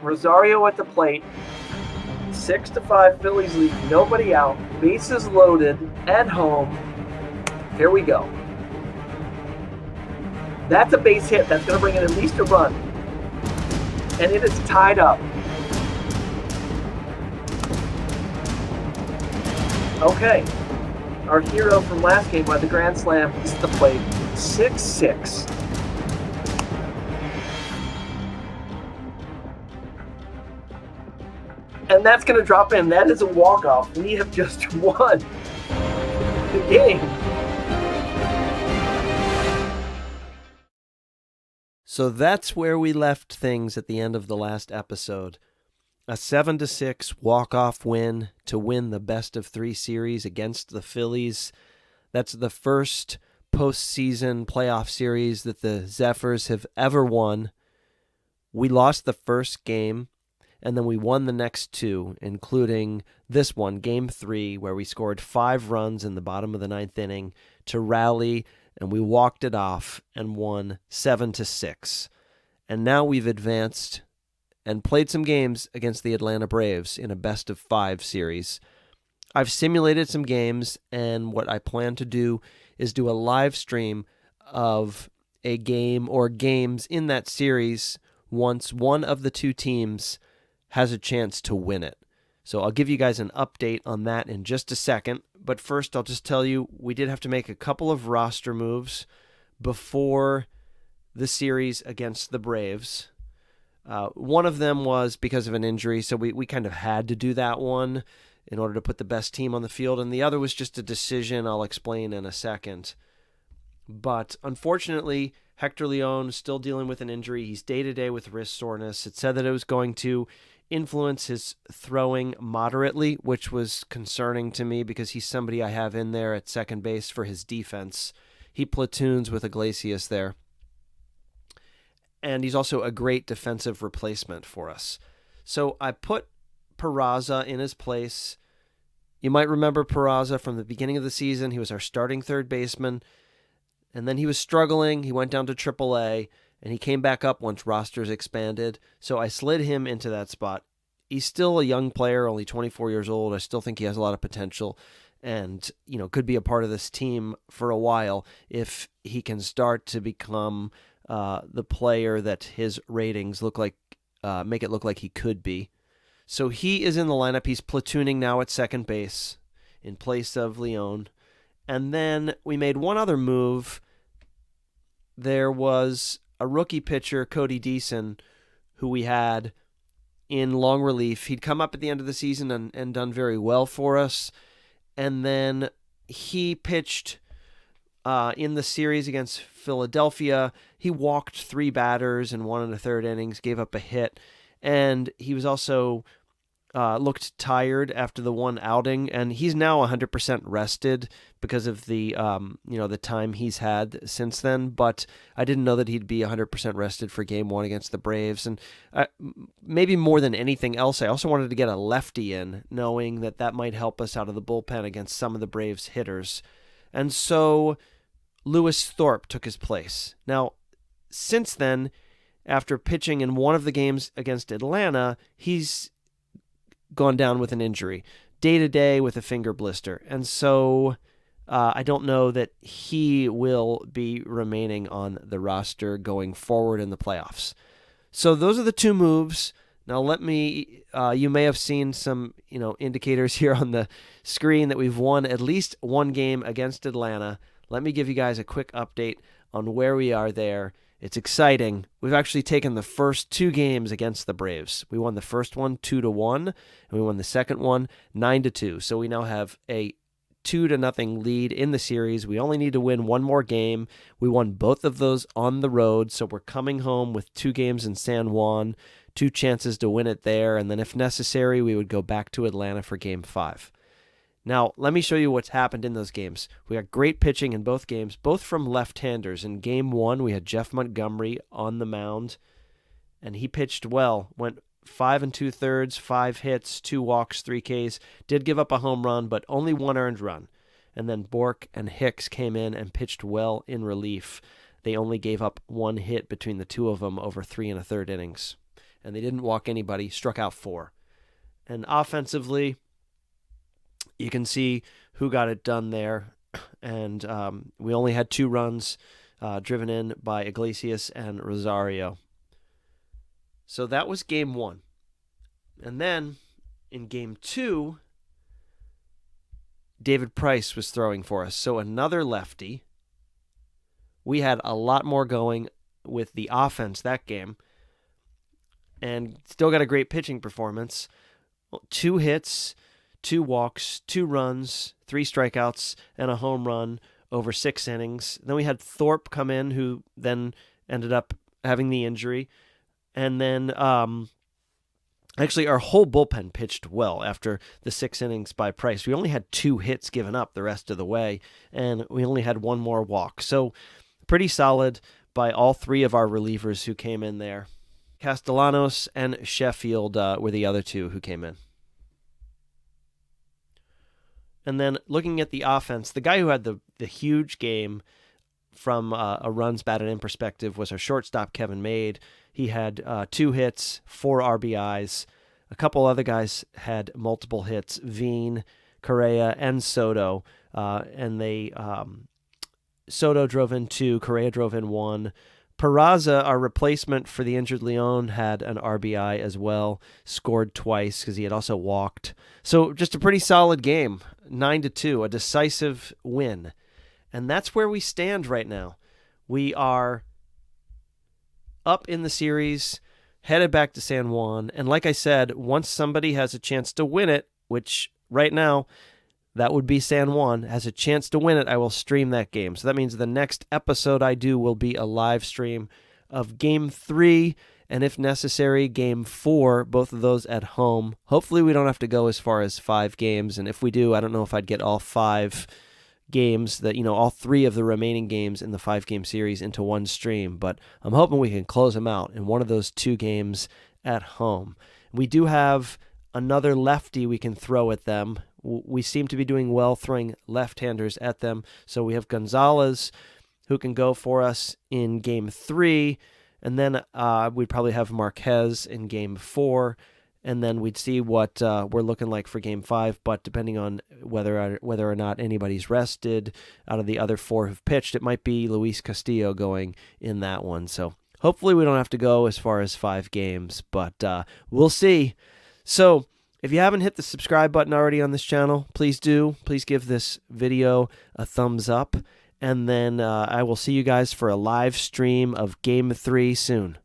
Rosario at the plate. 6-5 Phillies lead. Nobody out. Bases loaded at home. Here we go. That's a base hit. That's going to bring in at least a run. And it is tied up. Okay. Our hero from last game by the grand slam is at the plate. 6-6. And that's going to drop in. That is a walk-off. We have just won the game. So that's where we left things at the end of the last episode. A 7-6 walk-off win to win the best-of-3 series against the Phillies. That's the first postseason playoff series that the Zephyrs have ever won. We lost the first game, and then we won the next two, including this one, Game 3, where we scored 5 runs in the bottom of the 9th inning to rally, and we walked it off and won 7-6. And now we've advanced and played some games against the Atlanta Braves in a best-of-5 series. I've simulated some games, and what I plan to do is do a live stream of a game or games in that series once one of the two teams has a chance to win it. So I'll give you guys an update on that in just a second. But first, I'll just tell you, we did have to make a couple of roster moves before the series against the Braves. One of them was because of an injury, so we kind of had to do that one in order to put the best team on the field. And the other was just a decision I'll explain in a second. But unfortunately, Hector Leon is still dealing with an injury. He's day-to-day with wrist soreness. It said that it was going to influence his throwing moderately, which was concerning to me because he's somebody I have in there at second base for his defense. He platoons with Iglesias there. And he's also a great defensive replacement for us. So I put Peraza in his place. You might remember Peraza from the beginning of the season. He was our starting third baseman. And then he was struggling. He went down to AAA. And he came back up once rosters expanded. So I slid him into that spot. He's still a young player, only 24 years old. I still think he has a lot of potential and, could be a part of this team for a while if he can start to become the player that his ratings make it look like he could be. So he is in the lineup. He's platooning now at second base in place of Leon. And then we made one other move. There was a rookie pitcher, Cody Deason, who we had in long relief. He'd come up at the end of the season and done very well for us. And then he pitched in the series against Philadelphia. He walked 3 batters in 1 1/3 innings, gave up a hit. And he was also looked tired after the one outing, and he's now 100% rested because of the the time he's had since then. But I didn't know that he'd be 100% rested for Game 1 against the Braves, and maybe more than anything else, I also wanted to get a lefty in, knowing that might help us out of the bullpen against some of the Braves hitters. And so Lewis Thorpe took his place. Now, since then, after pitching in one of the games against Atlanta, he's gone down with an injury, day-to-day with a finger blister. And so I don't know that he will be remaining on the roster going forward in the playoffs. So those are the two moves. Now let me, you may have seen some, indicators here on the screen that we've won at least one game against Atlanta. Let me give you guys a quick update on where we are there. It's exciting. We've actually taken the first 2 games against the Braves. We won the first one 2-1, and we won the second one 9-2. So we now have a 2-0 lead in the series. We only need to win one more game. We won both of those on the road, so we're coming home with 2 games in San Juan, 2 chances to win it there, and then if necessary, we would go back to Atlanta for Game 5. Now, let me show you what's happened in those games. We got great pitching in both games, both from left-handers. In Game 1, we had Jeff Montgomery on the mound, and he pitched well. Went 5 2/3, 5 hits, 2 walks, 3 Ks. Did give up a home run, but only 1 earned run. And then Bork and Hicks came in and pitched well in relief. They only gave up 1 hit between the two of them over 3 1/3 innings. and they didn't walk anybody, struck out 4. And offensively, you can see who got it done there. And we only had 2 runs driven in by Iglesias and Rosario. So that was game 1. And then in game 2, David Price was throwing for us. So another lefty. We had a lot more going with the offense that game. And still got a great pitching performance. 2 hits, 2 walks, 2 runs, 3 strikeouts, and a home run over 6 innings. Then we had Thorpe come in, who then ended up having the injury. And then actually our whole bullpen pitched well after the 6 innings by Price. We only had 2 hits given up the rest of the way, and we only had 1 more walk. So pretty solid by all 3 of our relievers who came in there. Castellanos and Sheffield were the other 2 who came in. And then looking at the offense, the guy who had the huge game from a runs batted in perspective was our shortstop, Kevin Made. He had 2 hits, 4 RBIs. A couple other guys had multiple hits, Veen, Correa, and Soto. And they Soto drove in 2, Correa drove in 1. Peraza, our replacement for the injured Leon, had an RBI as well, scored twice because he had also walked. So just a pretty solid game, 9-2, a decisive win. And that's where we stand right now. We are up in the series, headed back to San Juan. And like I said, once somebody has a chance to win it, which right now that would be San Juan, has a chance to win it, I will stream that game. So that means the next episode I do will be a live stream of Game 3, and if necessary, Game 4, both of those at home. Hopefully we don't have to go as far as 5 games, and if we do, I don't know if I'd get all 5 games, all 3 of the remaining games in the 5-game series into one stream, but I'm hoping we can close them out in one of those 2 games at home. We do have another lefty we can throw at them. We seem to be doing well throwing left-handers at them. So we have Gonzalez, who can go for us in Game 3, and then we'd probably have Marquez in Game 4, and then we'd see what we're looking like for Game 5, but depending on whether or not anybody's rested out of the other 4 who've pitched, it might be Luis Castillo going in that one. So hopefully we don't have to go as far as 5 games, but we'll see. So if you haven't hit the subscribe button already on this channel, please do. Please give this video a thumbs up. And then I will see you guys for a live stream of Game 3 soon.